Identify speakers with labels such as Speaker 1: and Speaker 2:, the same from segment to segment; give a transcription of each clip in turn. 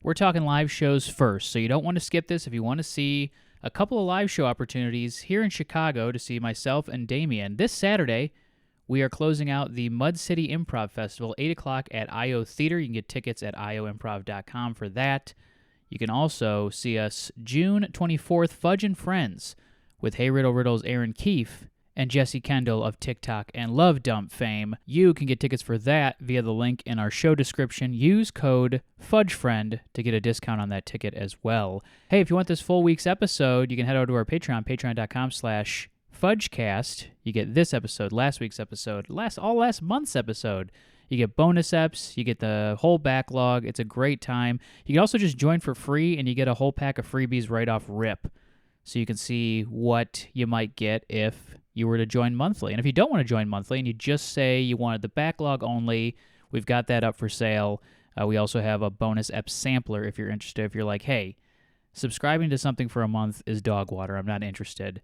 Speaker 1: we're talking live shows first, so you don't want to skip this. If you want to see a couple of live show opportunities here in Chicago to see myself and Damien, this Saturday, we are closing out the Mud City Improv Festival, 8 o'clock at IO Theater. You can get tickets at ioimprov.com for that. You can also see us June 24th, Fudge and Friends, with Hey Riddle Riddle's Aaron Keefe and Jesse Kendall of TikTok and Love Dump fame. You can get tickets for that via the link in our show description. Use code FudgeFriend to get a discount on that ticket as well. Hey, if you want this full week's episode, you can head over to our Patreon, patreon.com/FudgeCast. You get this episode, last week's episode, last month's episode. You get bonus eps, you get the whole backlog. It's a great time. You can also just join for free, and you get a whole pack of freebies right off rip. So you can see what you might get if you were to join monthly. And if you don't want to join monthly and you just say you wanted the backlog only, we've got that up for sale. We also have a bonus ep sampler if you're interested. If you're like, hey, subscribing to something for a month is dog water, I'm not interested.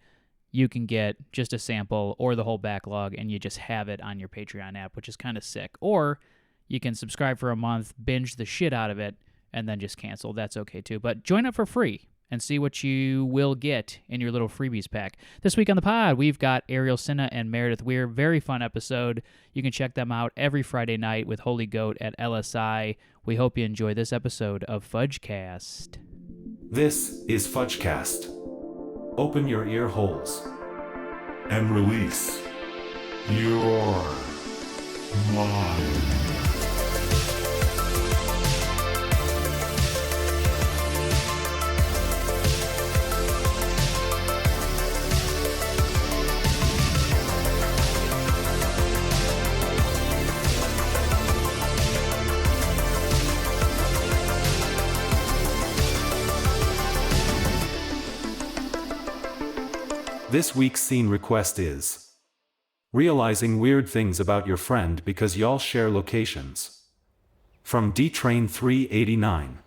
Speaker 1: You can get just a sample or the whole backlog, and you just have it on your Patreon app, which is kind of sick. Or you can subscribe for a month, binge the shit out of it, and then just cancel. That's okay too. But join up for free and see what you will get in your little freebies pack. This week on the pod, we've got Ariel, Sinha, and Meredith Weir. Very fun episode. You can check them out every Friday night with Holy Goat at LSI. We hope you enjoy this episode of Fudgecast.
Speaker 2: This is Fudgecast. Open your ear holes
Speaker 3: and release your mind.
Speaker 2: This week's scene request is realizing weird things about your friend because y'all share locations. From D-Train 389.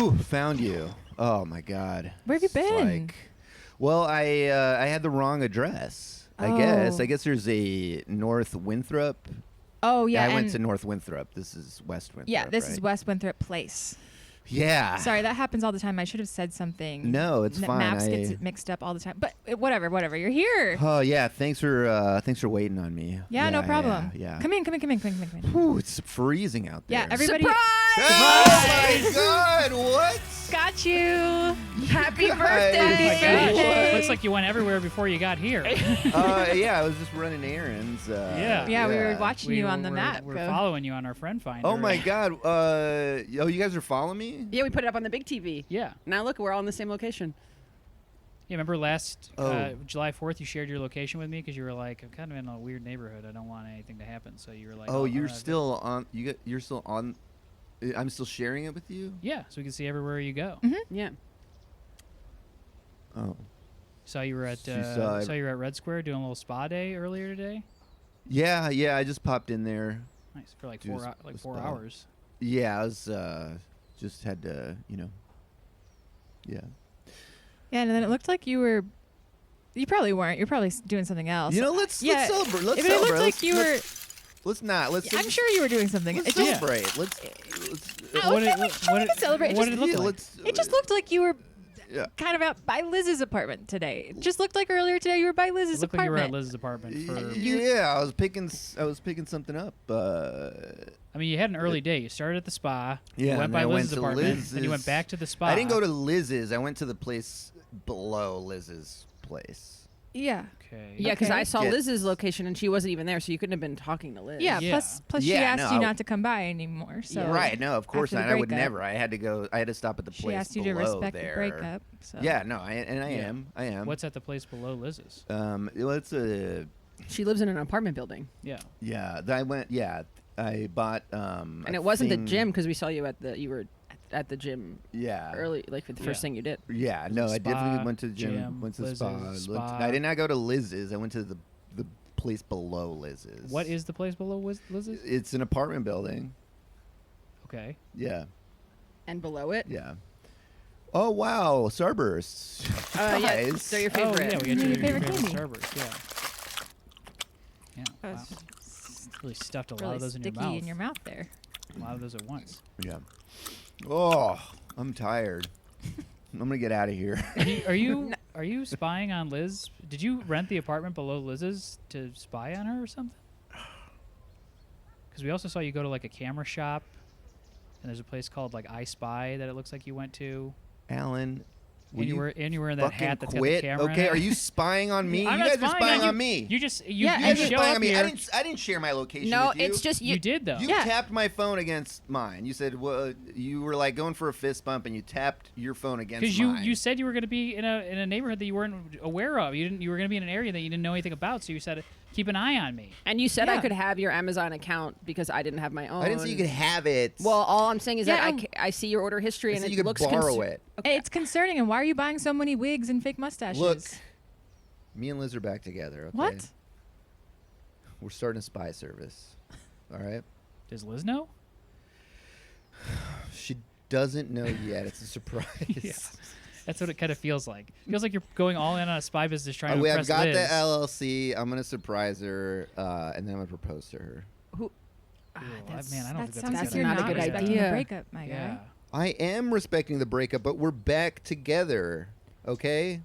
Speaker 4: Ooh, found you. Oh my God.
Speaker 5: Where have you been?
Speaker 4: Well, I had the wrong address. I guess there's a North Winthrop.
Speaker 5: Oh yeah.
Speaker 4: I went to North Winthrop. This is West Winthrop.
Speaker 5: Yeah, this
Speaker 4: right?
Speaker 5: is West Winthrop Place.
Speaker 4: Yeah.
Speaker 5: Sorry, that happens all the time. I should have said something.
Speaker 4: No, it's fine.
Speaker 5: Maps gets mixed up all the time. But whatever. You're here.
Speaker 4: Oh yeah. Thanks for waiting on me.
Speaker 5: Yeah, no problem.
Speaker 4: Yeah.
Speaker 5: Come in.
Speaker 4: Whew, it's freezing out there.
Speaker 5: Yeah, everybody.
Speaker 4: Surprise! Oh my God! What?
Speaker 5: Got you. Happy
Speaker 4: God.
Speaker 5: birthday.
Speaker 1: Oh my gosh. Looks like you went everywhere before you got here.
Speaker 4: Yeah, I was just running errands.
Speaker 1: Yeah,
Speaker 5: we were watching you on the map.
Speaker 1: We're following you on our friend finder.
Speaker 4: Oh my God! You guys are following me?
Speaker 6: Yeah, we put it up on the big TV.
Speaker 1: Yeah.
Speaker 6: Now look, we're all in the same location.
Speaker 1: Yeah, remember last July 4th, you shared your location with me because you were like, I'm kind of in a weird neighborhood. I don't want anything to happen. So you were like,
Speaker 4: you're still on. You're still on. I'm still sharing it with you.
Speaker 1: Yeah, so we can see everywhere you go.
Speaker 5: Mm-hmm.
Speaker 6: Yeah.
Speaker 4: Oh.
Speaker 1: Saw you were at Red Square doing a little spa day earlier today.
Speaker 4: Yeah. I just popped in there.
Speaker 1: Nice for like 4 hours.
Speaker 4: Yeah, I was just had to, Yeah.
Speaker 5: Yeah, and then it looked like you were. You probably weren't. You're probably doing something else.
Speaker 4: Let's celebrate. Let's
Speaker 5: if
Speaker 4: celebrate.
Speaker 5: it looked like you were.
Speaker 4: Let's not.
Speaker 5: I'm sure you were doing something.
Speaker 4: Let's celebrate. Let's
Speaker 1: What did
Speaker 5: celebrate.
Speaker 1: What did it look like?
Speaker 5: It just looked like you were kind of out by Liz's apartment today. It just looked like earlier today you were by Liz's apartment.
Speaker 1: Like you were at Liz's apartment.
Speaker 4: I was picking something up.
Speaker 1: I mean, you had an early day. You started at the spa.
Speaker 4: Yeah,
Speaker 1: you went by Liz's apartment. Then you went back to the spa.
Speaker 4: I didn't go to Liz's. I went to the place below Liz's place.
Speaker 5: Yeah.
Speaker 1: Okay.
Speaker 6: Yeah, because I saw Liz's location and she wasn't even there, so you couldn't have been talking to Liz.
Speaker 5: Yeah. Plus she asked you not to come by anymore. So
Speaker 4: right. No, of course not. I would never. I had to go. I had to stop at the place.
Speaker 5: She asked you to respect the breakup. So.
Speaker 4: Yeah. No. I am.
Speaker 1: What's at the place below Liz's?
Speaker 4: It's a.
Speaker 6: She lives in an apartment building.
Speaker 1: Yeah.
Speaker 4: Yeah. I went. Yeah. I bought.
Speaker 6: And it wasn't the gym because we saw you you were at the gym.
Speaker 4: Yeah.
Speaker 6: Early, like for the first thing you did.
Speaker 4: Yeah. No, I definitely went to the gym. Went to the spa. I did not go to Liz's. I went to the place below Liz's.
Speaker 1: What is the place below Liz's?
Speaker 4: It's an apartment building.
Speaker 1: Okay.
Speaker 4: Yeah.
Speaker 6: And below it?
Speaker 4: Yeah. Oh wow, Starbursts.
Speaker 6: Yeah, they're your favorite.
Speaker 1: Oh, yeah, we got your
Speaker 5: favorite candy.
Speaker 1: Starburst. Yeah. Yeah. Wow. Really stuffed a lot
Speaker 5: Really
Speaker 1: of those in your
Speaker 5: sticky
Speaker 1: mouth.
Speaker 5: in your mouth there.
Speaker 1: A lot of those at once.
Speaker 4: Yeah. Oh, I'm tired. I'm gonna get out of here.
Speaker 1: Are you spying on Liz? Did you rent the apartment below Liz's to spy on her or something? Because we also saw you go to like a camera shop, and there's a place called like I Spy that it looks like you went to.
Speaker 4: Alan.
Speaker 1: And you were in that hat that's got the
Speaker 4: quit?
Speaker 1: camera. in
Speaker 4: Okay,
Speaker 1: it.
Speaker 4: are you spying on me?
Speaker 1: I'm
Speaker 4: you
Speaker 1: not
Speaker 4: guys are spying
Speaker 1: you.
Speaker 4: on me.
Speaker 1: You just
Speaker 6: Yeah,
Speaker 1: you
Speaker 4: You guys are
Speaker 1: show
Speaker 4: spying
Speaker 1: up
Speaker 4: on me.
Speaker 1: here.
Speaker 4: I didn't share my location
Speaker 6: No,
Speaker 4: with you.
Speaker 6: it's just
Speaker 1: You did though.
Speaker 4: You tapped my phone against mine. You said, well, you were like going for a fist bump, and you tapped your phone against
Speaker 1: Because
Speaker 4: mine.
Speaker 1: you said you were going to be in a neighborhood that you weren't aware of. You were going to be in an area that you didn't know anything about. So you said, keep an eye on me.
Speaker 6: And you said I
Speaker 5: Yeah.
Speaker 6: could have your Amazon account because I didn't have my own.
Speaker 4: I didn't say you could have it.
Speaker 6: Well, all I'm saying is
Speaker 5: Yeah,
Speaker 6: that I see your order history
Speaker 4: I
Speaker 6: and
Speaker 4: said
Speaker 6: it
Speaker 4: you could
Speaker 6: looks
Speaker 4: borrow it.
Speaker 5: Hey, it's concerning. And why are you buying so many wigs and fake mustaches?
Speaker 4: Look, me and Liz are back together. Okay?
Speaker 5: What?
Speaker 4: We're starting a spy service. All right.
Speaker 1: Does Liz know?
Speaker 4: She doesn't know yet. It's a surprise.
Speaker 1: Yeah. That's what it kind of feels like. Feels like you're going all in on a spy business trying to
Speaker 4: I've
Speaker 1: impress
Speaker 4: got
Speaker 1: Liz.
Speaker 4: the LLC. I'm gonna surprise her, and then I'm gonna propose to her.
Speaker 1: Ooh,
Speaker 6: that's-
Speaker 1: man, I don't
Speaker 5: That
Speaker 1: think
Speaker 5: sounds
Speaker 1: that's
Speaker 5: like
Speaker 6: that's
Speaker 5: you're
Speaker 6: not a
Speaker 5: not
Speaker 6: good
Speaker 5: respecting
Speaker 6: idea.
Speaker 5: the breakup, my
Speaker 1: Yeah.
Speaker 5: guy.
Speaker 4: I am respecting the breakup, but we're back together. Okay.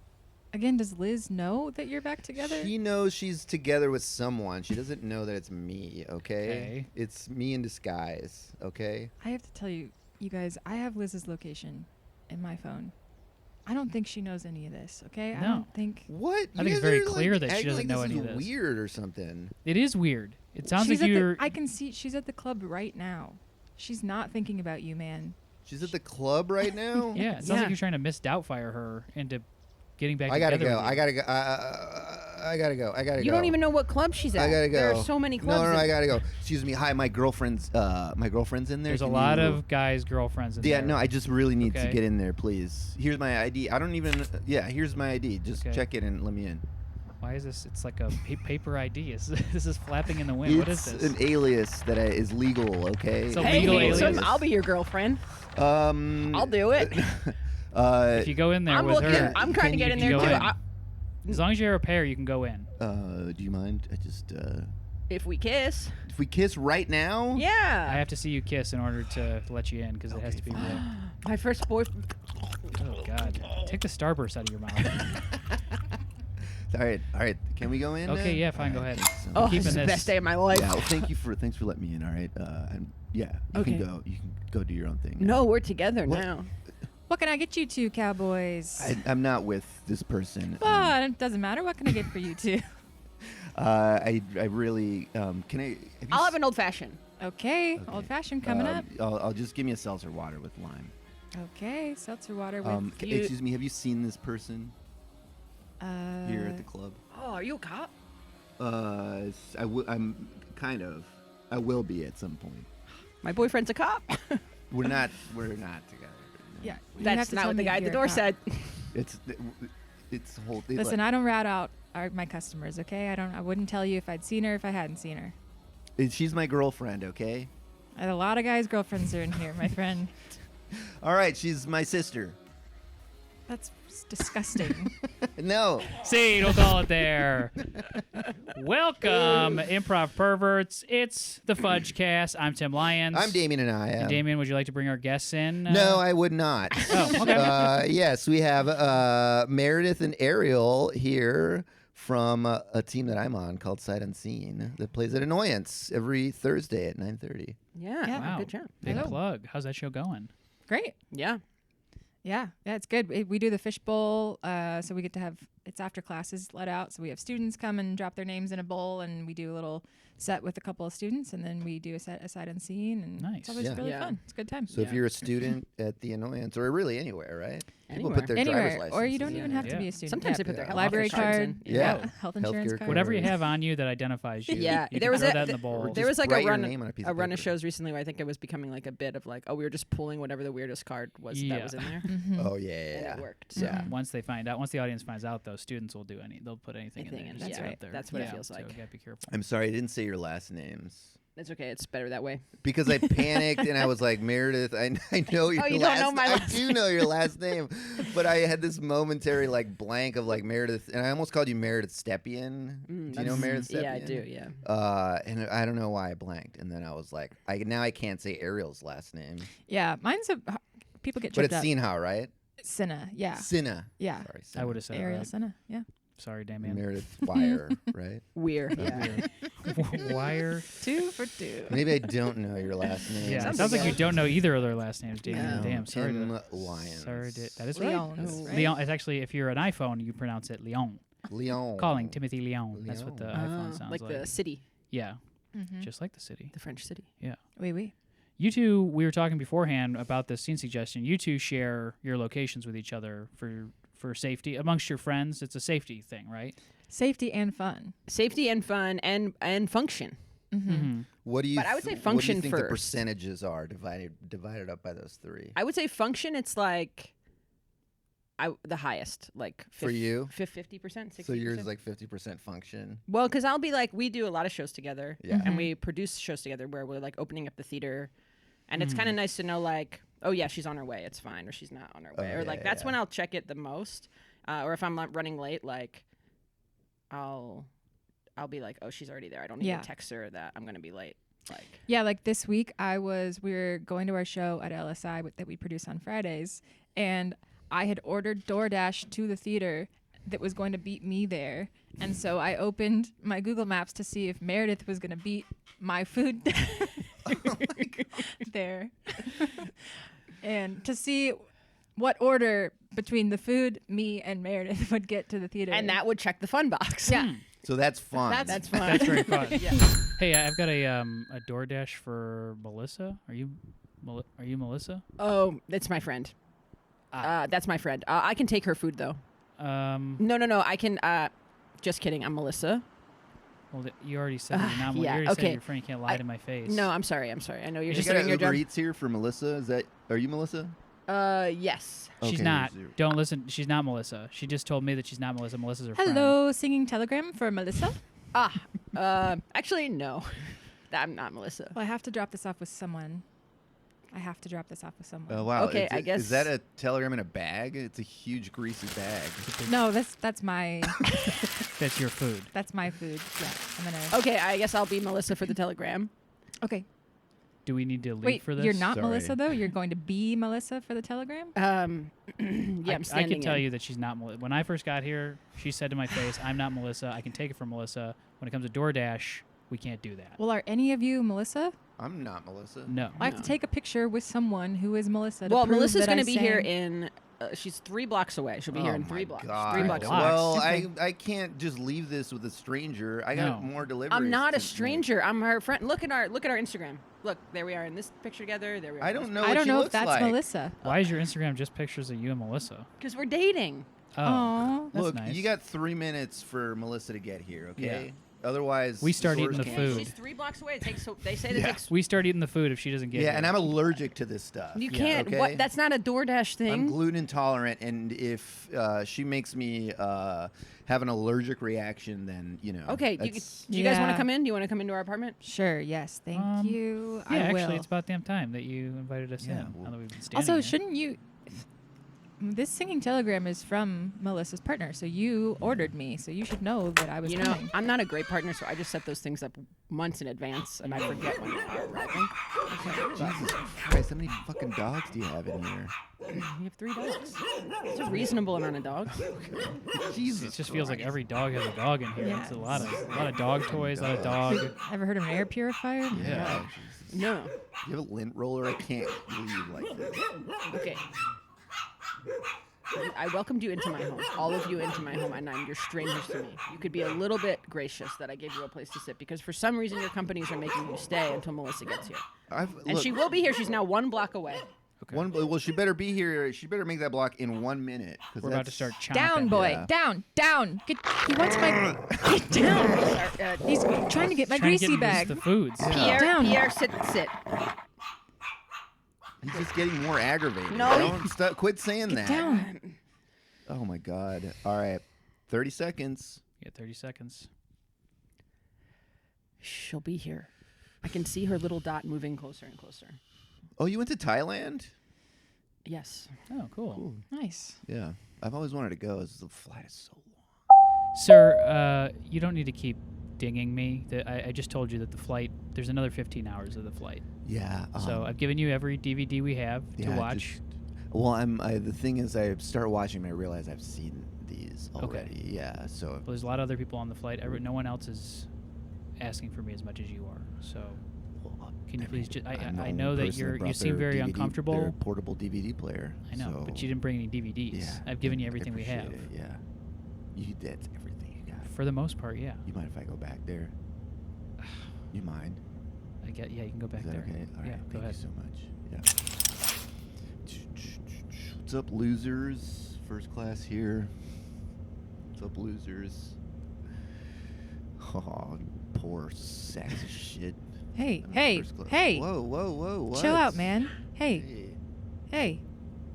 Speaker 5: Again, does Liz know that you're back together?
Speaker 4: She knows she's together with someone. She doesn't know that it's me. Okay.
Speaker 1: Okay.
Speaker 4: It's me in disguise. Okay.
Speaker 5: I have to tell you, you guys, I have Liz's location in my phone. I don't think she knows any of this, okay? I
Speaker 1: No.
Speaker 5: don't think...
Speaker 4: What?
Speaker 1: I think
Speaker 4: You
Speaker 1: it's
Speaker 4: guys
Speaker 1: very
Speaker 4: are,
Speaker 1: clear that she
Speaker 4: acting
Speaker 1: doesn't
Speaker 4: like
Speaker 1: know
Speaker 4: this
Speaker 1: any
Speaker 4: is
Speaker 1: of this.
Speaker 4: weird or something.
Speaker 1: It is weird. It sounds
Speaker 5: She's
Speaker 1: like
Speaker 5: at
Speaker 1: you're.
Speaker 5: I can see she's at the club right now. She's not thinking about you, man.
Speaker 4: She's at the club right now.
Speaker 1: Yeah, it sounds
Speaker 6: Yeah.
Speaker 1: like you're trying to misdoubtfire her into getting back
Speaker 4: I gotta
Speaker 1: together
Speaker 4: go.
Speaker 1: with you.
Speaker 4: I gotta go. I gotta go. I gotta go.
Speaker 6: You don't even know what club she's at.
Speaker 4: I gotta go.
Speaker 6: There are so many clubs.
Speaker 4: No, I gotta go. Excuse me. Hi, my girlfriend's in there.
Speaker 1: There's a
Speaker 4: Can
Speaker 1: lot
Speaker 4: you-
Speaker 1: of guys' girlfriends in
Speaker 4: Yeah,
Speaker 1: there.
Speaker 4: no, I just really need to
Speaker 1: Okay.
Speaker 4: get in there, please. Here's my ID. I don't even. Yeah, here's my ID. Just
Speaker 1: Okay.
Speaker 4: check it and let me in.
Speaker 1: Why is this? It's like a paper ID. This is flapping in the wind. What is
Speaker 4: It's
Speaker 1: this?
Speaker 4: an alias that is legal. Okay.
Speaker 1: It's a
Speaker 6: Hey,
Speaker 1: legal
Speaker 6: handsome,
Speaker 1: alias.
Speaker 6: I'll be your girlfriend. I'll do it.
Speaker 1: If you go in there
Speaker 6: I'm
Speaker 1: with
Speaker 6: looking.
Speaker 1: her,
Speaker 6: I'm trying to get
Speaker 1: you
Speaker 6: in
Speaker 1: can
Speaker 6: there
Speaker 1: go
Speaker 6: too.
Speaker 1: in. As long as you're a pair, you can go in.
Speaker 4: do you mind? I just.
Speaker 6: If we kiss.
Speaker 4: If we kiss right now.
Speaker 6: Yeah.
Speaker 1: I have to see you kiss in order to let you in because it has to be real.
Speaker 6: My first boyfriend.
Speaker 1: Oh God! Take the starburst out of your mouth.
Speaker 4: All right. Can we go in?
Speaker 1: Okay,
Speaker 4: now?
Speaker 1: yeah, fine,
Speaker 4: All
Speaker 1: go
Speaker 4: right,
Speaker 1: ahead.
Speaker 4: thanks so
Speaker 6: Oh,
Speaker 4: much.
Speaker 1: Keeping
Speaker 6: this is the
Speaker 1: this-
Speaker 6: best day of my life.
Speaker 4: Yeah. Well, thanks for letting me in. All right. And yeah, you
Speaker 6: Okay.
Speaker 4: can go. You can go do your own thing.
Speaker 6: No, we're together
Speaker 4: What?
Speaker 6: now.
Speaker 5: What can I get you two, cowboys?
Speaker 4: I'm not with this person.
Speaker 5: Well, it doesn't matter. What can I get for you two?
Speaker 4: I really can I?
Speaker 6: I'll have an old fashioned.
Speaker 5: Okay, old-fashioned coming up.
Speaker 4: I'll just give me a seltzer water with lime.
Speaker 5: Okay, seltzer water with you.
Speaker 4: Excuse me. Have you seen this person here at the club?
Speaker 6: Oh, are you a cop?
Speaker 4: I'm kind of. I will be at some point.
Speaker 6: My boyfriend's a cop.
Speaker 4: We're not together.
Speaker 5: Yeah, you have
Speaker 6: That's
Speaker 5: to
Speaker 6: not
Speaker 5: tell
Speaker 6: what the
Speaker 5: me
Speaker 6: guy
Speaker 5: if
Speaker 6: at the
Speaker 5: you're a
Speaker 6: door
Speaker 5: cop.
Speaker 6: said.
Speaker 4: It's whole.
Speaker 5: Listen, I don't rat out my customers. Okay, I wouldn't tell you if I'd seen her if I hadn't seen her.
Speaker 4: She's my girlfriend. Okay.
Speaker 5: I had a lot of guys' girlfriends are in here, my friend.
Speaker 4: All right. She's my sister.
Speaker 5: That's disgusting.
Speaker 4: No.
Speaker 1: See, don't call it there. Welcome, improv perverts. It's the Fudge Cast. I'm Tim Lyons.
Speaker 4: I'm Damien, and I am.
Speaker 1: And Damien, would you like to bring our guests in?
Speaker 4: No, I would not.
Speaker 1: Oh, okay.
Speaker 4: Yes, we have Meredith and Ariel here from a team that I'm on called Sight Unseen that plays at Annoyance every Thursday at 9:30.
Speaker 6: Yeah,
Speaker 5: Yeah.
Speaker 1: Wow.
Speaker 6: good job.
Speaker 1: Big
Speaker 5: Hello.
Speaker 1: plug. How's that show going?
Speaker 5: Great.
Speaker 6: Yeah.
Speaker 5: Yeah, it's good. We do the fishbowl, so we get to have it's after classes let out. So we have students come and drop their names in a bowl, and we do a little set with a couple of students, and then we do a sight unseen, and
Speaker 1: Nice.
Speaker 5: it's always
Speaker 4: Yeah.
Speaker 5: really
Speaker 6: Yeah.
Speaker 5: fun. It's a good time.
Speaker 4: So if you're a student at the Annoyance, or really anywhere, right? People
Speaker 6: Anywhere.
Speaker 4: put their driver's
Speaker 5: Anywhere,
Speaker 4: license.
Speaker 5: or you don't even have to
Speaker 1: Yeah.
Speaker 5: be a student.
Speaker 6: Sometimes
Speaker 5: Yeah.
Speaker 6: they put their health
Speaker 5: library
Speaker 6: insurance
Speaker 5: card,
Speaker 6: in.
Speaker 4: Yeah.
Speaker 5: health insurance
Speaker 4: Healthcare
Speaker 5: card.
Speaker 1: Whatever you have on you that identifies you.
Speaker 6: Yeah,
Speaker 1: you
Speaker 6: there
Speaker 1: can
Speaker 6: was
Speaker 1: throw
Speaker 6: a-
Speaker 1: that in the
Speaker 4: Or
Speaker 1: bowl.
Speaker 6: There was like
Speaker 4: write
Speaker 6: a
Speaker 4: your name on a piece of
Speaker 6: run of
Speaker 4: paper.
Speaker 6: shows recently where I think it was becoming like a bit of like, oh, we were just pulling whatever the weirdest card was
Speaker 1: Yeah.
Speaker 6: that was in there.
Speaker 5: Mhm.
Speaker 4: Oh yeah.
Speaker 6: And
Speaker 4: Yeah.
Speaker 6: it worked. So.
Speaker 4: Yeah.
Speaker 1: Once they find out, once the audience finds out, though, students will do they'll put anything in there.
Speaker 6: Anything in
Speaker 1: just
Speaker 6: it.
Speaker 1: to
Speaker 6: Yeah.
Speaker 1: get there.
Speaker 6: That's what it
Speaker 1: Yeah,
Speaker 6: feels
Speaker 1: so
Speaker 6: like.
Speaker 1: you gotta be careful.
Speaker 4: I'm sorry, I didn't say your last names.
Speaker 6: It's okay. It's better that way.
Speaker 4: because I panicked and I was like, Meredith, I know your
Speaker 6: you
Speaker 4: last
Speaker 6: don't know my
Speaker 4: I
Speaker 6: last
Speaker 4: do know your last name, but I had this momentary like blank of like Meredith, and I almost called you Meredith Stepien. Do you know Meredith Stepien?
Speaker 6: Yeah, I do. Yeah.
Speaker 4: And I don't know why I blanked, and then I was like, I can't say Ariel's last name,
Speaker 5: Yeah, mine's people get
Speaker 4: but
Speaker 5: tripped
Speaker 4: it's
Speaker 5: up.
Speaker 4: Sinha, right?
Speaker 5: Sinha, yeah.
Speaker 4: Sinha.
Speaker 5: Yeah.
Speaker 4: Sorry,
Speaker 1: I
Speaker 4: Sinha.
Speaker 1: would have said
Speaker 5: Ariel
Speaker 1: it
Speaker 5: Sinha, yeah.
Speaker 1: right. Sorry, Damien.
Speaker 4: Meredith Weir, right?
Speaker 6: Weird. Yeah.
Speaker 1: Wire.
Speaker 5: 2 for 2.
Speaker 4: Maybe I don't know your last name.
Speaker 1: Yeah, it
Speaker 6: Sounds
Speaker 1: sounds like
Speaker 6: like
Speaker 1: you don't know either of their last names, Damien.
Speaker 6: Yeah.
Speaker 1: Damn, sorry.
Speaker 4: Tim
Speaker 1: To,
Speaker 4: Lyons.
Speaker 1: sorry to, that is
Speaker 5: Leon,
Speaker 1: right.
Speaker 6: Oh.
Speaker 5: right?
Speaker 1: Leon. It's actually, if you're an iPhone, you pronounce it Leon.
Speaker 4: Leon.
Speaker 1: Calling Timothy Leon. That's what the
Speaker 4: Leon.
Speaker 1: iPhone sounds
Speaker 6: like
Speaker 1: like.
Speaker 6: the city,
Speaker 1: Yeah,
Speaker 5: Mm-hmm.
Speaker 1: just like the city.
Speaker 6: the French city.
Speaker 5: Oui, oui.
Speaker 1: You two, we were talking beforehand about the scene suggestion. You two share your locations with each other for safety amongst your friends. It's a safety thing, right?
Speaker 5: Safety and fun.
Speaker 6: Safety and fun and function.
Speaker 1: Mm-hmm.
Speaker 4: What do you?
Speaker 6: But I would say
Speaker 4: what do
Speaker 6: function
Speaker 4: you think the
Speaker 6: first.
Speaker 4: percentages are divided up by those three?
Speaker 6: I would say function. It's like the highest, like
Speaker 4: For you?
Speaker 6: 50%, 60%.
Speaker 4: So yours is like 50% function.
Speaker 6: Well, because I'll be like, we do a lot of shows together,
Speaker 4: Yeah.
Speaker 6: and we produce shows together where we're like opening up the theater, and it's kind of nice to know like, oh yeah, she's on her way, it's fine, or she's not on her way, or
Speaker 4: yeah,
Speaker 6: like that's
Speaker 4: yeah.
Speaker 6: when I'll check it the most, or if I'm like, running late, like I'll be like, oh, she's already there. I don't need
Speaker 5: Yeah.
Speaker 6: to text her that I'm gonna be late. Like,
Speaker 5: Yeah, like this week we were going to our show at LSI that we produce on Fridays, and I had ordered DoorDash to the theater that was going to beat me there. And so I opened my Google Maps to see if Meredith was going to beat my food there. And to see what order between the food, me, and Meredith would get to the theater.
Speaker 6: and that would check the fun box.
Speaker 5: Yeah.
Speaker 4: So that's fun.
Speaker 6: That's fun.
Speaker 1: That's very fun.
Speaker 6: Yeah.
Speaker 1: Hey, I've got a DoorDash for Melissa. Are you Melissa?
Speaker 6: Oh, that's my friend. That's my friend. I can take her food though. No. I can. Just kidding. I'm Melissa.
Speaker 1: Well, you already said you're not.
Speaker 6: yeah,
Speaker 1: You already
Speaker 6: okay.
Speaker 1: said your friend. You can't lie to my face.
Speaker 6: No, I'm sorry. I know you're
Speaker 4: You
Speaker 6: just
Speaker 4: got
Speaker 6: doing
Speaker 4: an
Speaker 6: your
Speaker 4: Uber
Speaker 6: job.
Speaker 4: Eats here for Melissa? Are you Melissa?
Speaker 6: Yes.
Speaker 1: She's
Speaker 4: Okay,
Speaker 1: not.
Speaker 4: you're-
Speaker 1: Don't listen. She's not Melissa. She just told me that she's not Melissa. Melissa's her friend.
Speaker 5: Hello, singing telegram for Melissa.
Speaker 6: Actually, no. I'm not Melissa.
Speaker 5: Well, I have to drop this off with someone.
Speaker 4: Oh wow.
Speaker 6: Okay, I guess-
Speaker 4: Is that a telegram in a bag? It's a huge greasy bag.
Speaker 5: No, that's my
Speaker 1: That's your food.
Speaker 5: that's my food. Yeah, I'm gonna.
Speaker 6: Okay, I guess I'll be Melissa for the telegram.
Speaker 5: Okay.
Speaker 1: Do we need to leave
Speaker 5: Wait,
Speaker 1: for this?
Speaker 5: you're not
Speaker 4: Sorry.
Speaker 5: Melissa though. You're going to be Melissa for the telegram.
Speaker 6: Yeah, I'm
Speaker 1: I
Speaker 6: standing
Speaker 1: can tell
Speaker 6: in.
Speaker 1: you that she's not Melissa. When I first got here, she said to my face, "I'm not Melissa. I can take it from Melissa." When it comes to DoorDash, we can't do that.
Speaker 5: Well, are any of you Melissa?
Speaker 4: I'm not Melissa.
Speaker 1: No.
Speaker 5: I have to
Speaker 6: No.
Speaker 5: take a picture with someone who is Melissa. To
Speaker 6: Well,
Speaker 5: prove
Speaker 6: Melissa's
Speaker 5: that I
Speaker 6: going to be here
Speaker 5: sang.
Speaker 6: in. She's 3 blocks away. She'll be here in 3 blocks.
Speaker 4: God.
Speaker 6: 3 blocks.
Speaker 1: Blocks.
Speaker 4: Well,
Speaker 5: Okay.
Speaker 4: I can't just leave this with a stranger. I got
Speaker 1: No.
Speaker 4: more deliveries.
Speaker 6: I'm not
Speaker 4: to
Speaker 6: a
Speaker 4: make.
Speaker 6: stranger. I'm her friend. Look at our Instagram. Look, there we are in this picture together. There we are.
Speaker 4: I don't know.
Speaker 5: I
Speaker 4: what
Speaker 5: don't
Speaker 4: she
Speaker 5: know if
Speaker 4: looks
Speaker 5: that's
Speaker 4: like.
Speaker 5: Melissa.
Speaker 1: Why is your Instagram just pictures of you and Melissa?
Speaker 6: Because we're dating.
Speaker 1: Oh,
Speaker 5: Aw.
Speaker 1: that's
Speaker 4: Look,
Speaker 1: nice.
Speaker 4: you got 3 minutes for Melissa to get here. Okay.
Speaker 1: Yeah.
Speaker 4: Otherwise,
Speaker 1: We start
Speaker 4: orders
Speaker 1: eating the
Speaker 4: canceled.
Speaker 1: food.
Speaker 6: She's 3 blocks away. It takes. They say that
Speaker 4: Yeah.
Speaker 6: takes.
Speaker 1: We start eating the food if she doesn't get
Speaker 4: Yeah,
Speaker 1: here.
Speaker 4: and I'm allergic to this stuff.
Speaker 6: You
Speaker 1: Yeah.
Speaker 6: can't.
Speaker 4: Okay.
Speaker 6: What? That's not a DoorDash thing.
Speaker 4: I'm gluten intolerant, and if she makes me have an allergic reaction, then
Speaker 6: Okay. Do
Speaker 4: that's-
Speaker 6: you guys want to
Speaker 5: Yeah.
Speaker 6: come in? Do you want to come into our apartment?
Speaker 5: Sure. Yes. Thank you.
Speaker 1: Yeah,
Speaker 5: I
Speaker 1: actually,
Speaker 5: will.
Speaker 1: it's about damn time that you invited us
Speaker 4: Yeah,
Speaker 1: in.
Speaker 4: well-
Speaker 1: Now that we've been standing
Speaker 5: Also,
Speaker 1: here.
Speaker 5: shouldn't you? This singing telegram is from Melissa's partner, so you ordered me, so you should know that I was
Speaker 6: You know,
Speaker 5: coming.
Speaker 6: I'm not a great partner, so I just set those things up months in advance, and I forget when they're arriving.
Speaker 4: Jesus Christ, how many fucking dogs do you have in here?
Speaker 6: We have 3 dogs. It's a reasonable amount of dogs.
Speaker 4: Jesus,
Speaker 1: It just feels like every dog has a dog in here.
Speaker 5: Yeah.
Speaker 1: It's a lot of dog toys, a lot of dog.
Speaker 5: Ever heard of an air purifier?
Speaker 4: Yeah.
Speaker 6: No.
Speaker 4: You have a lint roller? I can't believe like this.
Speaker 6: Okay. I welcomed you into my home, all of you into my home, and you're strangers to me. You could be a little bit gracious that I gave you a place to sit, because for some reason your companies are making you stay until Melissa gets here. And she will be here. She's now 1 block away.
Speaker 1: Okay.
Speaker 4: Well, she better be here. She better make that block in 1 minute. 'Cause
Speaker 1: We're about to
Speaker 4: that's-
Speaker 1: start chomping.
Speaker 5: Down, boy.
Speaker 4: Yeah.
Speaker 5: Down. He wants my. Get down. He's trying to get my
Speaker 1: Trying to
Speaker 5: greasy
Speaker 1: get loose
Speaker 5: bag.
Speaker 1: the foods.
Speaker 6: Pierre,
Speaker 5: Down.
Speaker 6: Pierre, sit.
Speaker 4: He's just getting more aggravated.
Speaker 6: No.
Speaker 4: Don't quit saying
Speaker 5: Get
Speaker 4: that.
Speaker 5: down.
Speaker 4: Oh my God. All right, 30 seconds.
Speaker 1: Yeah, 30 seconds.
Speaker 6: She'll be here. I can see her little dot moving closer and closer.
Speaker 4: Oh, you went to Thailand?
Speaker 6: Yes.
Speaker 1: Oh, cool.
Speaker 5: Nice.
Speaker 4: Yeah. I've always wanted to go. The flight is so long.
Speaker 1: Sir, you don't need to keep dinging me. I just told you that the flight, there's another 15 hours of the flight.
Speaker 4: Yeah.
Speaker 1: So I've given you every DVD we have to watch.
Speaker 4: The thing is, I start watching and I realize I've seen these already.
Speaker 1: Okay.
Speaker 4: Yeah. So.
Speaker 1: Well, there's a lot of other people on the flight. No one else is asking for me as much as you are. So can you please just? I know that you seem very uncomfortable.
Speaker 4: Their portable DVD player.
Speaker 1: I know,
Speaker 4: so
Speaker 1: but you didn't bring any DVDs.
Speaker 4: Yeah,
Speaker 1: I've given you everything we have.
Speaker 4: It, yeah. That's everything you got.
Speaker 1: For the most part, yeah.
Speaker 4: You mind if I go back there? You mind?
Speaker 1: Yeah, you can go back
Speaker 4: Is that
Speaker 1: there.
Speaker 4: okay? All right.
Speaker 1: Yeah, go
Speaker 4: Thank
Speaker 1: ahead.
Speaker 4: you so much. Yeah. What's up, losers? First class here. What's up, losers? Oh, poor sacks of shit.
Speaker 5: Hey,
Speaker 4: I'm in
Speaker 5: hey,
Speaker 4: first class.
Speaker 5: hey.
Speaker 4: Whoa, whoa, whoa. What?
Speaker 5: Chill out, man. Hey,
Speaker 4: Hey.
Speaker 5: hey.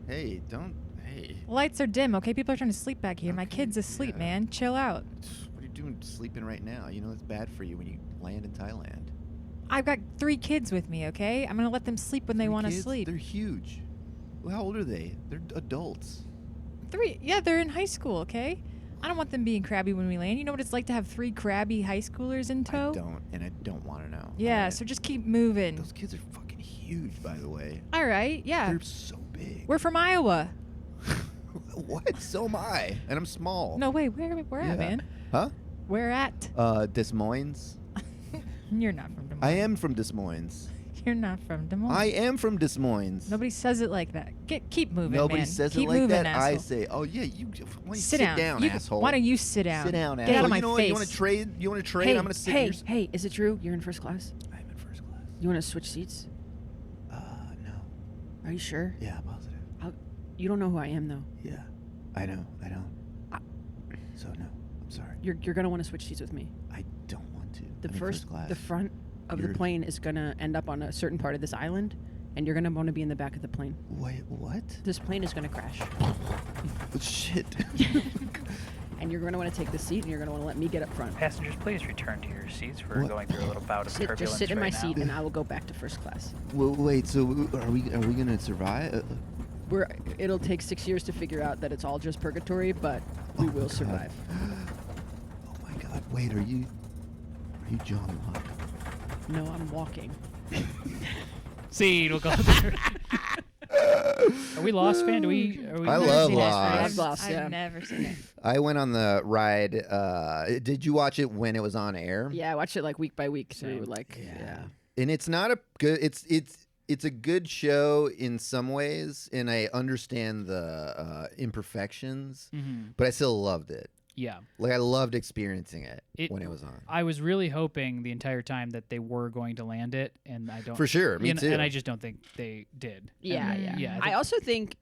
Speaker 4: Hey, don't. Hey.
Speaker 5: Lights are dim, okay? People are trying to sleep back here. My
Speaker 4: Okay,
Speaker 5: kid's asleep,
Speaker 4: yeah.
Speaker 5: man. Chill out.
Speaker 4: What are you doing sleeping right now? You know it's bad for you when you land in Thailand.
Speaker 5: I've got 3 kids with me, okay? I'm gonna let them sleep when they
Speaker 4: 3
Speaker 5: want to
Speaker 4: kids?
Speaker 5: sleep.
Speaker 4: They're huge. Well, how old are they? They're adults.
Speaker 5: 3? Yeah, they're in high school, okay? I don't want them being crabby when we land. You know what it's like to have 3 crabby high schoolers in tow?
Speaker 4: I don't, and I don't want to know.
Speaker 5: Yeah,
Speaker 4: Alright?
Speaker 5: so just keep moving.
Speaker 4: Those kids are fucking huge, by the way.
Speaker 5: All right, yeah.
Speaker 4: They're so big.
Speaker 5: We're from Iowa.
Speaker 4: What? So am I, and I'm small.
Speaker 5: No, wait, where
Speaker 4: Yeah.
Speaker 5: at, man?
Speaker 4: Huh?
Speaker 5: Where at?
Speaker 4: Des Moines.
Speaker 5: You're not from Des Moines.
Speaker 4: I am from Des Moines.
Speaker 5: You're not from Des Moines.
Speaker 4: I am from Des Moines.
Speaker 5: Nobody says it like that. Keep moving,
Speaker 4: Nobody
Speaker 5: man.
Speaker 4: says
Speaker 5: keep
Speaker 4: it like
Speaker 5: moving,
Speaker 4: that.
Speaker 5: Asshole.
Speaker 4: I say, oh yeah, you. Why don't you
Speaker 5: Sit down,
Speaker 4: down, asshole.
Speaker 5: Why don't you sit down?
Speaker 4: Sit down,
Speaker 5: Get
Speaker 4: asshole.
Speaker 5: out of my
Speaker 4: you know
Speaker 5: face.
Speaker 4: What? You want to trade? You want to trade?
Speaker 6: Hey,
Speaker 4: I'm gonna sit
Speaker 6: hey,
Speaker 4: in your.
Speaker 6: hey, is it true? You're in first class?
Speaker 4: I'm in first class.
Speaker 6: You want to switch seats?
Speaker 4: No.
Speaker 6: Are you sure?
Speaker 4: Yeah, positive.
Speaker 6: You don't know who I am, though.
Speaker 4: Yeah, I know. I don't. So no, I'm sorry.
Speaker 6: You're gonna want to switch seats with me.
Speaker 4: I don't want to.
Speaker 6: The
Speaker 4: I'm in
Speaker 6: first,
Speaker 4: class.
Speaker 6: the front of
Speaker 4: You're-
Speaker 6: the plane is gonna end up on a certain part of this island, and you're gonna want to be in the back of the plane.
Speaker 4: Wait, what?
Speaker 6: This plane is gonna crash,
Speaker 4: Shit.
Speaker 6: and you're gonna want to take the seat, and you're gonna want to let me get up front.
Speaker 1: Passengers, please return to your seats. We're
Speaker 4: What?
Speaker 1: going through a little bout of turbulence
Speaker 6: Just sit in my
Speaker 1: right now.
Speaker 6: seat, and I will go back to first class.
Speaker 4: Well, wait. So are we gonna survive?
Speaker 6: It'll take 6 years to figure out that it's all just purgatory, but we
Speaker 4: Oh,
Speaker 6: will
Speaker 4: God.
Speaker 6: survive.
Speaker 4: Oh my God! Wait, are you John Locke?
Speaker 6: No, I'm walking.
Speaker 1: Scene. We'll go through. Are we Lost fan? Are we?
Speaker 4: I
Speaker 5: I've
Speaker 4: love
Speaker 5: seen it.
Speaker 4: Lost.
Speaker 6: Lost, yeah.
Speaker 5: I've never seen it.
Speaker 4: I went on the ride. Did you watch it when it was on air?
Speaker 6: Yeah, I watch it like week by week through.
Speaker 1: Same.
Speaker 6: Like, yeah.
Speaker 4: And it's not a good. It's a good show in some ways, and I understand the imperfections,
Speaker 1: Mhm.
Speaker 4: but I still loved it.
Speaker 1: Yeah.
Speaker 4: Like I loved experiencing it when it was on.
Speaker 1: I was really hoping the entire time that they were going to land it, and I don't.
Speaker 4: For sure, me too.
Speaker 1: And I just don't think they did.
Speaker 6: Yeah,
Speaker 1: And,
Speaker 6: yeah.
Speaker 1: yeah.
Speaker 6: I also think,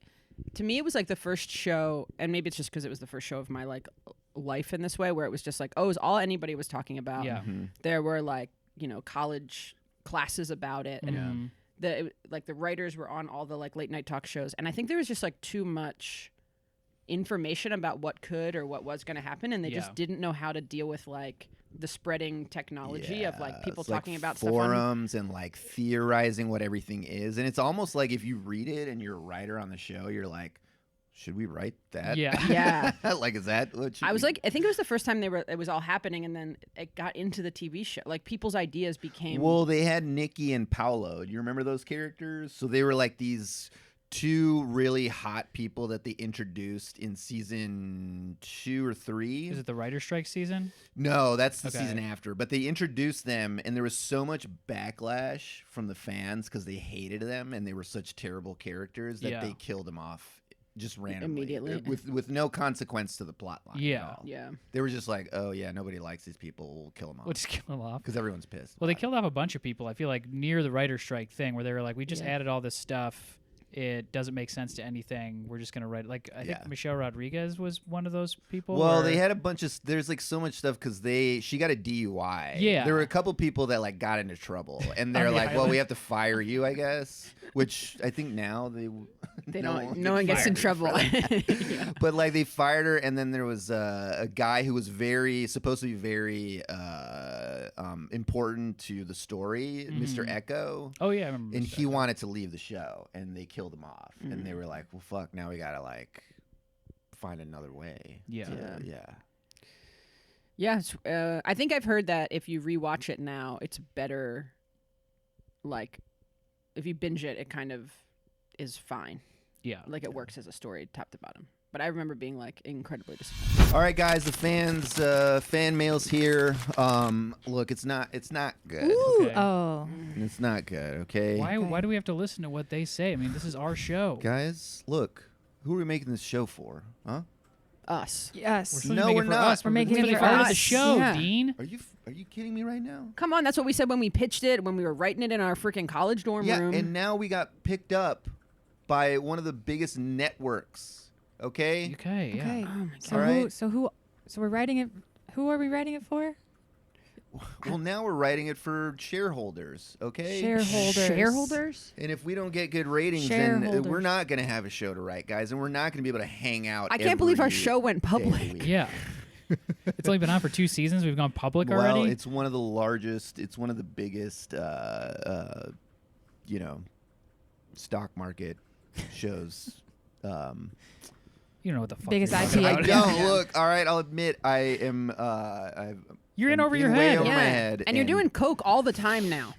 Speaker 6: to me, it was like the first show, and maybe it's just because it was the first show of my like life in this way, where it was just like, oh, it was all anybody was talking about.
Speaker 1: Yeah.
Speaker 6: There were like college classes about it, and
Speaker 1: Mhm.
Speaker 6: the writers were on all the like late night talk shows, and I think there was just like too much information about what could or what was going to happen, and they
Speaker 1: Yeah.
Speaker 6: just didn't know how to deal with like the spreading technology of like people
Speaker 4: it's like
Speaker 6: talking about stuff on
Speaker 4: forums and like theorizing what everything is, and it's almost like if you read it and you're a writer on the show, you're like, should we write that?
Speaker 1: Yeah.
Speaker 6: Yeah.
Speaker 4: Like, is that what should
Speaker 6: I was
Speaker 4: we-
Speaker 6: like, I think it was the first time it was all happening, and then it got into the TV show. Like people's ideas became.
Speaker 4: Well, they had Nikki and Paolo. Do you remember those characters? So they were like these 2 really hot people that they introduced in season 2 or 3.
Speaker 1: Is it the writer strike season?
Speaker 4: No, that's the
Speaker 1: Okay.
Speaker 4: season after. But they introduced them, and there was so much backlash from the fans because they hated them, and they were such terrible characters that
Speaker 1: Yeah.
Speaker 4: they killed them off just randomly,
Speaker 6: Immediately.
Speaker 4: with no consequence to the plot line.
Speaker 1: Yeah.
Speaker 6: Yeah.
Speaker 4: They were just like, oh yeah, nobody likes these people. We'll kill them off
Speaker 1: We'll just kill them off.
Speaker 4: because everyone's pissed.
Speaker 1: Well, they killed off a bunch of people. I feel like near the writer strike thing, where they were like, "We just
Speaker 6: Yeah.
Speaker 1: added all this stuff. It doesn't make sense to anything. We're just gonna write." Like I
Speaker 4: Yeah.
Speaker 1: think Michelle Rodriguez was one of those people.
Speaker 4: Well,
Speaker 1: where-
Speaker 4: they had a bunch of. There's like so much stuff because she got a DUI.
Speaker 1: Yeah.
Speaker 4: there were a couple people that like got into trouble, and they're
Speaker 1: On the
Speaker 4: like, "Well,
Speaker 1: island.
Speaker 4: we have to fire you, I guess." Which I think now they
Speaker 6: They don't. No one gets in trouble.
Speaker 4: Yeah. But like they fired her, and then there was a guy who was supposed to be very important to the story, Mr. Echo.
Speaker 1: Oh yeah, I remember.
Speaker 4: And he wanted to leave the show, and they killed him off. And they were like, "Well, fuck! Now we gotta like find another way."
Speaker 1: Yeah.
Speaker 6: Yes, I think I've heard that if you rewatch it now, it's better. Like, if you binge it, it kind of is fine.
Speaker 1: Yeah.
Speaker 6: Like it works as a story, top to bottom. But I remember being like incredibly disappointed.
Speaker 4: All right, guys, the fan mail's here. Look, it's not good.
Speaker 5: Ooh,
Speaker 1: Okay.
Speaker 5: oh.
Speaker 4: It's not good. Okay.
Speaker 1: Why do we have to listen to what they say? I mean, this is our show.
Speaker 4: Guys, look, who are we making this show for? Huh?
Speaker 6: Us.
Speaker 5: Yes.
Speaker 1: We're supposed to
Speaker 4: No,
Speaker 1: make
Speaker 4: we're
Speaker 1: it for
Speaker 4: not.
Speaker 1: us.
Speaker 5: We're making
Speaker 1: supposed
Speaker 5: it
Speaker 1: to
Speaker 5: for
Speaker 1: be part of the
Speaker 5: us.
Speaker 1: show,
Speaker 6: Yeah.
Speaker 1: Dean.
Speaker 4: Are you kidding me right now?
Speaker 6: Come on, that's what we said when we pitched it, when we were writing it in our freaking college dorm room.
Speaker 4: And now we got picked up by one of the biggest networks. Okay.
Speaker 1: Okay. Yeah.
Speaker 5: Okay.
Speaker 6: Oh my
Speaker 5: So
Speaker 4: All right.
Speaker 5: so we're writing it. Who are we writing it for?
Speaker 4: Well, now we're writing it for shareholders. Okay.
Speaker 5: Shareholders.
Speaker 4: And if we don't get good ratings, then we're
Speaker 5: Shareholders.
Speaker 4: not going to have a show to write, guys, and we're not going to be able to hang out.
Speaker 6: I can't believe our
Speaker 4: every
Speaker 6: show went
Speaker 4: day of the
Speaker 6: public.
Speaker 4: week.
Speaker 1: Yeah. It's only been on for 2 seasons. We've gone public
Speaker 4: Well,
Speaker 1: already.
Speaker 4: it's one of the largest. It's one of the biggest. Stock market shows.
Speaker 1: You know what the fuck
Speaker 5: Biggest
Speaker 1: you're talking
Speaker 5: IPO.
Speaker 4: I
Speaker 1: about.
Speaker 4: don't look. All right, I'll admit I am.
Speaker 1: You're in
Speaker 4: I'm
Speaker 1: over your
Speaker 4: way
Speaker 1: head.
Speaker 4: over my
Speaker 6: Yeah.
Speaker 4: head,
Speaker 6: And you're doing coke all the time now.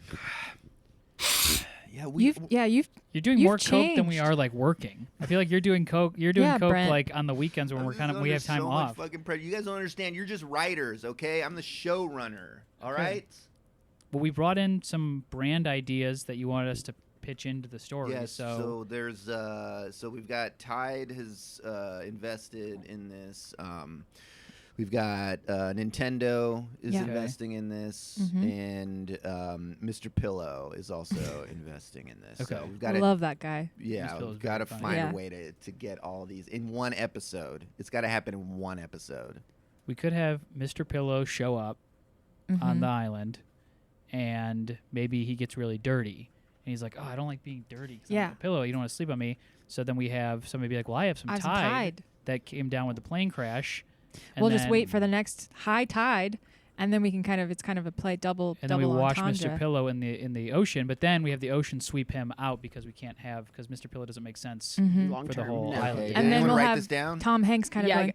Speaker 4: Yeah,
Speaker 5: You've
Speaker 1: You're doing
Speaker 5: You've
Speaker 1: more coke than we
Speaker 5: changed.
Speaker 1: are like working. I feel like you're doing coke. You're doing
Speaker 5: Yeah,
Speaker 1: coke
Speaker 5: Brent.
Speaker 1: like on the weekends when we have time
Speaker 4: so
Speaker 1: off.
Speaker 4: Much fucking pressure. You guys don't understand. You're just writers, okay? I'm the showrunner. All
Speaker 1: Okay.
Speaker 4: right.
Speaker 1: But we brought in some brand ideas that you wanted us to pitch into the story.
Speaker 4: Yes.
Speaker 1: So
Speaker 4: So there's so we've got Tide has invested in this. We've got Nintendo is
Speaker 5: Yeah.
Speaker 1: Okay.
Speaker 4: investing in this,
Speaker 5: Mhm.
Speaker 4: and Mr. Pillow is also investing in this.
Speaker 1: Okay.
Speaker 4: So we've got
Speaker 5: I
Speaker 4: to
Speaker 5: love that guy.
Speaker 4: yeah,
Speaker 1: Mr. Pillow's
Speaker 4: we've got to
Speaker 1: very funny.
Speaker 4: find
Speaker 5: Yeah.
Speaker 4: a way to get all these in one episode. It's got to happen in one episode.
Speaker 1: we could have Mr. Pillow show up on the island, and maybe he gets really dirty, and he's like, "Oh, I don't like being dirty. 'Cause I'm
Speaker 5: Yeah.
Speaker 1: a pillow. You don't want to sleep on me." So then we have somebody be like, "Well, I have some
Speaker 5: I have some
Speaker 1: Tide
Speaker 5: Tide.
Speaker 1: that came down with the plane crash." And
Speaker 5: We'll just
Speaker 1: then-
Speaker 5: wait for the next high tide, and then we can it's kind of a play double.
Speaker 1: And then we
Speaker 5: double
Speaker 1: wash
Speaker 5: entendre.
Speaker 1: Mr. Pillow in the ocean, but then we have the ocean sweep him out because Mr. Pillow doesn't make sense.
Speaker 5: Mhm.
Speaker 6: Long
Speaker 1: For the
Speaker 6: term.
Speaker 1: whole
Speaker 6: no.
Speaker 1: island.
Speaker 4: Okay,
Speaker 1: And
Speaker 4: did
Speaker 5: And then
Speaker 4: anyone
Speaker 5: we'll
Speaker 4: write
Speaker 5: have
Speaker 4: this down?
Speaker 5: Tom Hanks kind of
Speaker 6: Yeah,
Speaker 5: going,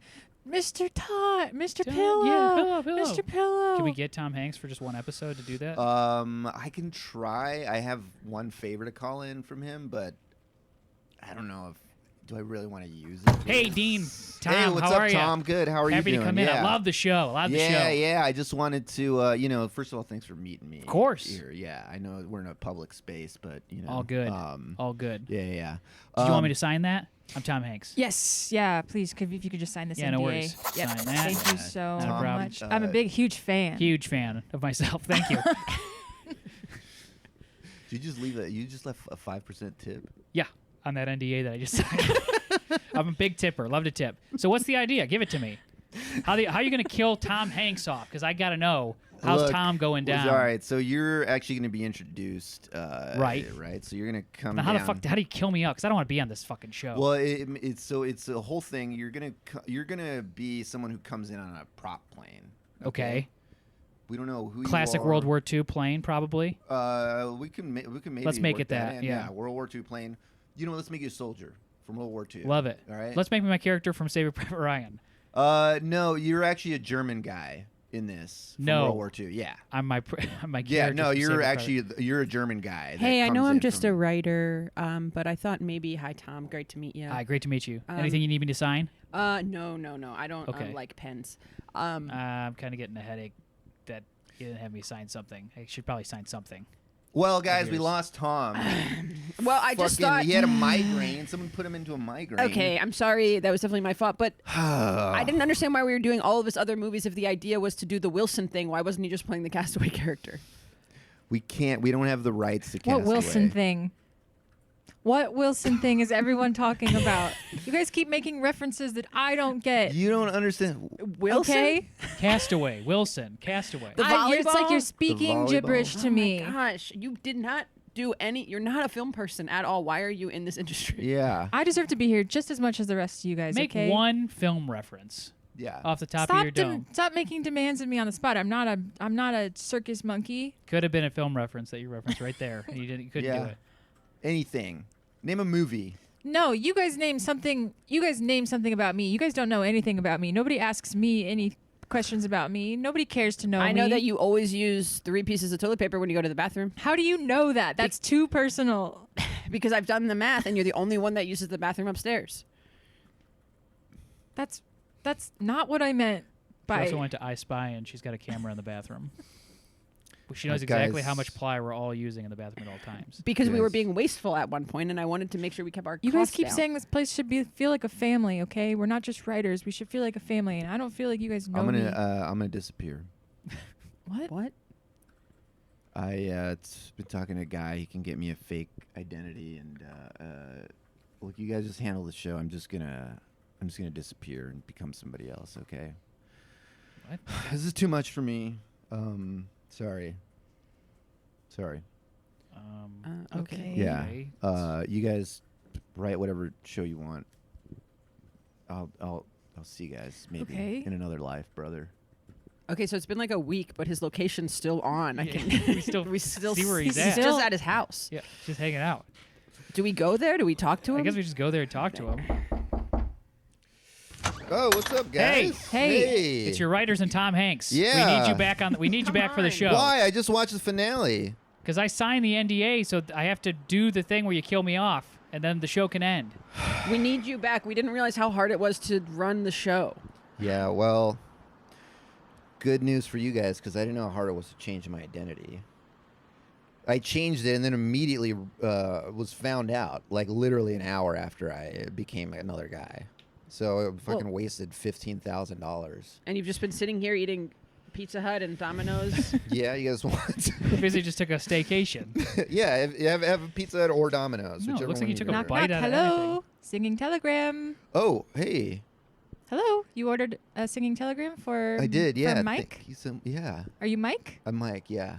Speaker 5: Mr. Mr.
Speaker 1: Yeah,
Speaker 5: Pillow,
Speaker 1: Pillow.
Speaker 5: Mr. Pillow.
Speaker 1: Can we get Tom Hanks for just one episode to do that?
Speaker 4: I can try. I have one favor to call in from him, but I don't know if do I really want to use it.
Speaker 1: Hey, Dean. Tom,
Speaker 4: Hey, what's
Speaker 1: how
Speaker 4: up,
Speaker 1: are
Speaker 4: Tom?
Speaker 1: you?
Speaker 4: Good. How are
Speaker 1: Happy
Speaker 4: you
Speaker 1: to
Speaker 4: doing?
Speaker 1: come in.
Speaker 4: Yeah.
Speaker 1: I love the show.
Speaker 4: Yeah, yeah. I just wanted to, first of all, thanks for meeting me. Of
Speaker 1: course.
Speaker 4: Here. Yeah, I know we're in a public space, but
Speaker 1: All good.
Speaker 4: Um,
Speaker 1: All good.
Speaker 4: yeah, yeah.
Speaker 1: Did you want me to sign that? I'm Tom Hanks.
Speaker 5: Yes, yeah, please. If you could just sign this
Speaker 1: Yeah,
Speaker 5: NDA.
Speaker 1: no worries.
Speaker 5: Yep.
Speaker 1: Sign that.
Speaker 5: Thank you
Speaker 4: Yeah,
Speaker 5: so
Speaker 1: no problem.
Speaker 5: much. I'm a huge fan.
Speaker 1: Huge fan of myself. Thank you.
Speaker 4: Did you just leave that? You just left a 5% tip.
Speaker 1: Yeah, on that NDA that I just signed. I'm a big tipper. Love to tip. So what's the idea? Give it to me. How are you going to kill Tom Hanks off? Because I got to know. How's
Speaker 4: Look,
Speaker 1: Tom going down?
Speaker 4: All right, so you're actually going to be introduced.
Speaker 1: Right.
Speaker 4: Right. So you're going to come
Speaker 1: Now, how
Speaker 4: down.
Speaker 1: the fuck? How do you kill me up? Because I don't want to be on this fucking show.
Speaker 4: Well, it's a whole thing. You're gonna be someone who comes in on a prop plane.
Speaker 1: Okay.
Speaker 4: We don't know who.
Speaker 1: Classic
Speaker 4: you are.
Speaker 1: World War II plane, probably.
Speaker 4: We can maybe.
Speaker 1: Let's make
Speaker 4: work
Speaker 1: it that,
Speaker 4: in.
Speaker 1: yeah.
Speaker 4: World War II plane. Let's make you a soldier from World War II.
Speaker 1: Love it.
Speaker 4: All right.
Speaker 1: Let's make me my character from Saving Private Ryan.
Speaker 4: No, you're actually a German guy in this. From
Speaker 1: No.
Speaker 4: World War II. Yeah.
Speaker 1: I'm my character.
Speaker 4: Yeah. No,
Speaker 1: from
Speaker 4: you're
Speaker 1: Saving
Speaker 4: actually you're a German guy. that
Speaker 6: Hey, I know
Speaker 4: comes
Speaker 6: I'm
Speaker 4: in
Speaker 6: just
Speaker 4: from-
Speaker 6: a writer, but I thought maybe, hi, Tom. Great to meet you.
Speaker 1: Hi, great to meet you. Anything you need me to sign?
Speaker 6: No. I don't
Speaker 1: Okay.
Speaker 6: like pens.
Speaker 1: I'm kind of getting a headache that you didn't have me sign something. I should probably sign something.
Speaker 4: Well, guys, we
Speaker 1: Yours.
Speaker 4: lost Tom.
Speaker 6: Well, I just thought
Speaker 4: he had a migraine. Someone put him into a migraine.
Speaker 6: Okay, I'm sorry. That was definitely my fault. But I didn't understand why we were doing all of his other movies. If the idea was to do the Wilson thing, why wasn't he just playing the Castaway character?
Speaker 4: We can't. We don't have the rights to.
Speaker 5: What Wilson
Speaker 4: Castaway.
Speaker 5: thing? What Wilson thing is everyone talking about? You guys keep making references that I don't get.
Speaker 4: You don't understand.
Speaker 6: Wilson?
Speaker 5: Okay?
Speaker 1: Castaway. Wilson. Castaway.
Speaker 6: The
Speaker 5: It's like
Speaker 6: volleyball?
Speaker 5: you're speaking
Speaker 4: volleyball?
Speaker 5: gibberish to me.
Speaker 6: Oh my gosh, you did not do any. You're not a film person at all. Why are you in this industry?
Speaker 4: Yeah.
Speaker 5: I deserve to be here just as much as the rest of you guys.
Speaker 1: Make
Speaker 5: okay?
Speaker 1: one film reference
Speaker 4: Yeah.
Speaker 1: off the top of your dome.
Speaker 5: Stop making demands of me on the spot. I'm not a circus monkey.
Speaker 1: Could have been a film reference that you referenced right there. And you couldn't do it.
Speaker 4: Anything. Name a movie.
Speaker 5: No, you guys name something. You guys name something about me. You guys don't know anything about me. Nobody asks me any questions about me. Nobody cares to know me.
Speaker 6: I know that you always use 3 pieces of toilet paper when you go to the bathroom.
Speaker 5: How do you know that? That's too personal.
Speaker 6: Because I've done the math, and you're the only one that uses the bathroom upstairs.
Speaker 5: That's not what I meant
Speaker 1: She
Speaker 5: by.
Speaker 1: also went to I Spy, and she's got a camera in the bathroom. She knows
Speaker 4: Guys.
Speaker 1: exactly how much ply we're all using in the bathroom at all times.
Speaker 6: Because we were
Speaker 4: Yes.
Speaker 6: being wasteful at one point, and I wanted to make sure we kept our
Speaker 5: You guys
Speaker 6: costs
Speaker 5: keep
Speaker 6: down.
Speaker 5: saying this place should feel like a family, okay? We're not just writers. We should feel like a family, and I don't feel like you guys know
Speaker 4: I'm
Speaker 5: me.
Speaker 4: gonna disappear.
Speaker 5: What?
Speaker 6: What?
Speaker 4: It's been talking to a guy. He can get me a fake identity, and look, you guys just handle the show. I'm just gonna disappear and become somebody else. Okay.
Speaker 1: What?
Speaker 4: This is too much for me. Sorry.
Speaker 6: Okay.
Speaker 4: Yeah.
Speaker 1: Okay.
Speaker 4: You guys write whatever show you want. I'll see you guys maybe
Speaker 5: Okay.
Speaker 4: in another life, brother.
Speaker 6: Okay, so it's been like a week, but his location's still on. I
Speaker 1: Yeah,
Speaker 6: can
Speaker 1: we still
Speaker 6: we still
Speaker 1: see where he's
Speaker 6: he's
Speaker 1: at.
Speaker 6: just at his house.
Speaker 1: Yeah, just hanging out.
Speaker 6: Do we go there? Do we talk to him?
Speaker 1: I guess we just go there and talk to him.
Speaker 4: Oh, what's up, guys?
Speaker 5: Hey.
Speaker 1: It's your writers and Tom Hanks.
Speaker 4: Yeah.
Speaker 1: We need you back on. We need you back for the show.
Speaker 4: Why? I just watched the finale.
Speaker 1: Because I signed the NDA, so I have to do the thing where you kill me off, and then the show can end.
Speaker 6: We need you back. We didn't realize how hard it was to run the show.
Speaker 4: Yeah, well, good news for you guys because I didn't know how hard it was to change my identity. I changed it and then immediately was found out, like literally an hour after I became another guy. So I fucking wasted $15,000.
Speaker 6: And you've just been sitting here eating Pizza Hut and Domino's.
Speaker 4: Yeah, you guys want?
Speaker 1: You basically just took a staycation.
Speaker 4: Yeah, have a Pizza Hut or Domino's.
Speaker 1: No, it
Speaker 4: whichever
Speaker 1: looks like
Speaker 4: one
Speaker 1: you took a
Speaker 4: prefer.
Speaker 5: Knock,
Speaker 1: bite
Speaker 5: knock.
Speaker 1: out of
Speaker 5: Hello.
Speaker 1: anything.
Speaker 5: Singing telegram.
Speaker 4: Oh, hey,
Speaker 5: Hello. You ordered a singing telegram for
Speaker 4: I did. Yeah,
Speaker 5: for Mike?
Speaker 4: thank you so- yeah,
Speaker 5: Are you Mike?
Speaker 4: I'm Mike. Yeah.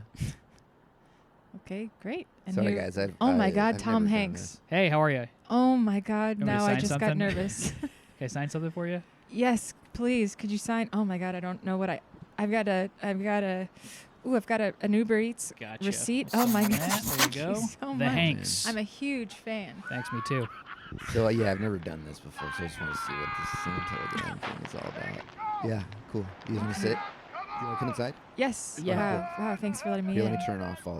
Speaker 5: Okay, great. And
Speaker 4: Sorry,
Speaker 5: you're-
Speaker 4: guys.
Speaker 5: Oh my God,
Speaker 4: I've
Speaker 5: Tom
Speaker 4: never done
Speaker 5: Hanks.
Speaker 4: this.
Speaker 1: Hey, how are you?
Speaker 5: Oh my God.
Speaker 1: You want me to
Speaker 5: Now I
Speaker 1: sign
Speaker 5: just got
Speaker 1: something?
Speaker 5: nervous.
Speaker 1: Can I sign something for you?
Speaker 5: Yes, please. Could you sign? Oh my God. I don't know what I've got an Uber Eats
Speaker 1: Gotcha.
Speaker 5: receipt. Oh my God.
Speaker 1: There you go.
Speaker 5: Thank you so
Speaker 1: The
Speaker 5: much.
Speaker 1: Hanks.
Speaker 5: I'm a huge fan.
Speaker 1: Thanks, me too.
Speaker 4: So yeah, I've never done this before, so I just want to see what this singing telegram thing is all about. Yeah, cool. You guys want to sit? You want to come inside?
Speaker 5: Yes.
Speaker 6: Yeah.
Speaker 5: Wow. Thanks for letting me
Speaker 4: Here,
Speaker 5: in.
Speaker 4: let me turn off the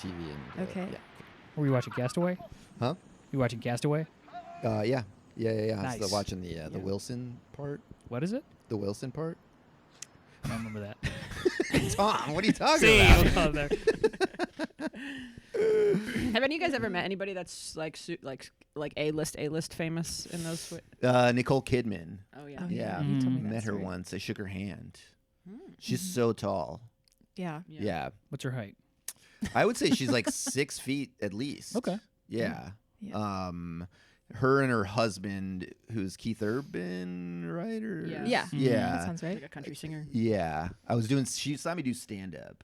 Speaker 4: TV and.
Speaker 5: Okay.
Speaker 4: Yeah.
Speaker 1: Were you watching Castaway?
Speaker 4: Huh?
Speaker 1: You watching Castaway?
Speaker 4: Yeah. Yeah. I was
Speaker 1: Nice.
Speaker 4: watching the Wilson part.
Speaker 1: What is it?
Speaker 4: The Wilson part.
Speaker 1: I don't remember that.
Speaker 4: Tom, what are you talking
Speaker 1: See,
Speaker 4: about?
Speaker 1: we'll go there.
Speaker 6: Have any of you guys ever met anybody that's like A-list famous in those?
Speaker 4: Nicole Kidman.
Speaker 6: Oh yeah.
Speaker 5: Oh,
Speaker 4: Yeah,
Speaker 5: You told me that
Speaker 4: met her
Speaker 5: story.
Speaker 4: once. I shook her hand. She's so tall.
Speaker 5: Yeah.
Speaker 4: Yeah.
Speaker 1: What's her height?
Speaker 4: I would say she's like 6 feet at least.
Speaker 1: Okay.
Speaker 4: Yeah.
Speaker 5: Yeah.
Speaker 4: Her and her husband, who's Keith Urban, right? Or
Speaker 6: Yeah.
Speaker 5: Yeah.
Speaker 4: Yeah.
Speaker 5: That sounds
Speaker 6: Like
Speaker 5: right.
Speaker 6: a country singer.
Speaker 4: Yeah. She saw me do stand up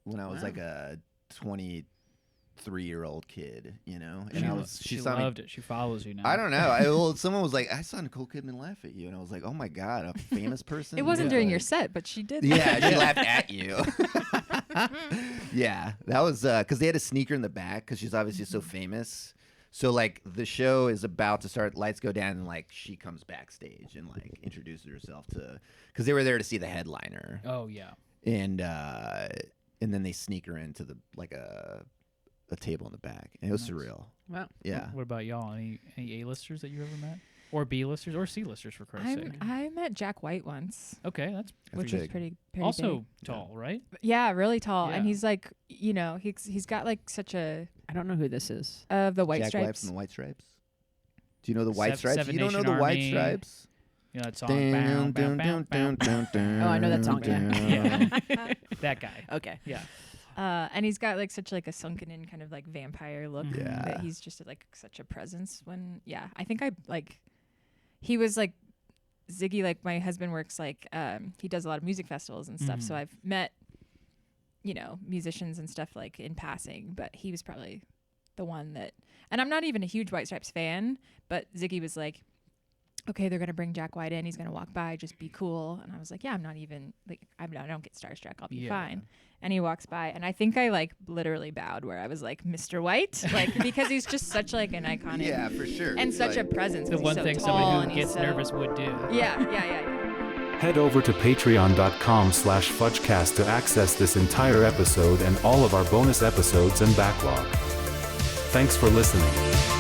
Speaker 4: when I was like a 23-year-old kid, you know? And
Speaker 1: She
Speaker 4: saw me.
Speaker 1: loved it. She follows you now.
Speaker 4: I don't know. Someone was like, I saw Nicole Kidman laugh at you. And I was like, oh my God, a famous person?
Speaker 5: It wasn't during
Speaker 4: Yeah.
Speaker 5: your set, but she did.
Speaker 4: Yeah, she laughed at you. Yeah, that was because they had a sneaker in the back because she's obviously so famous. So like the show is about to start, lights go down, and like she comes backstage and like introduces herself to, because they were there to see the headliner,
Speaker 1: Oh yeah.
Speaker 4: and then they sneak her into the like a table in the back, and it was surreal.
Speaker 6: Wow.
Speaker 4: Yeah,
Speaker 1: What about y'all? Any A-listers that you ever met? Or B-listers or C-listers for Christ's sake?
Speaker 5: I met Jack White once,
Speaker 1: Okay, that's
Speaker 5: which
Speaker 4: big.
Speaker 5: was pretty
Speaker 1: also
Speaker 5: big.
Speaker 1: tall, right?
Speaker 5: Yeah, really tall,
Speaker 1: Yeah.
Speaker 5: and he's like, he's got like such a
Speaker 6: I don't know who this is.
Speaker 5: the White
Speaker 4: Jack White
Speaker 5: Stripes.
Speaker 4: from the White Stripes. Do you know the White Stripes?
Speaker 1: Seven
Speaker 4: You don't know
Speaker 1: Nation
Speaker 4: the White
Speaker 1: Army.
Speaker 4: Stripes?
Speaker 1: You know that song?
Speaker 4: Dun,
Speaker 1: Bow,
Speaker 4: dun,
Speaker 1: bow,
Speaker 4: dun,
Speaker 1: bow,
Speaker 4: dun,
Speaker 1: bow.
Speaker 4: dun, dun,
Speaker 6: Oh, I know that song, yeah.
Speaker 1: Yeah. That guy.
Speaker 6: Okay.
Speaker 1: Yeah.
Speaker 5: And he's got like such like a sunken in kind of like vampire look
Speaker 4: Yeah.
Speaker 5: that he's just like such a presence when I think I like he was like Ziggy, like my husband works like he does a lot of music festivals and stuff, so I've met musicians and stuff like in passing, but he was probably the one that, and I'm not even a huge White Stripes fan, but Ziggy was like, okay, they're going to bring Jack White in. He's going to walk by, just be cool. And I was like, yeah, I'm not even like, I don't get starstruck. I'll be fine. And he walks by, and I think I like literally bowed where I was like, Mr. White, like, because he's just such like an iconic.
Speaker 4: Yeah, for sure.
Speaker 5: And such a presence.
Speaker 1: The one thing somebody who gets nervous would do.
Speaker 5: Yeah.
Speaker 2: Head over to patreon.com/fudgecast to access this entire episode and all of our bonus episodes and backlog. Thanks for listening.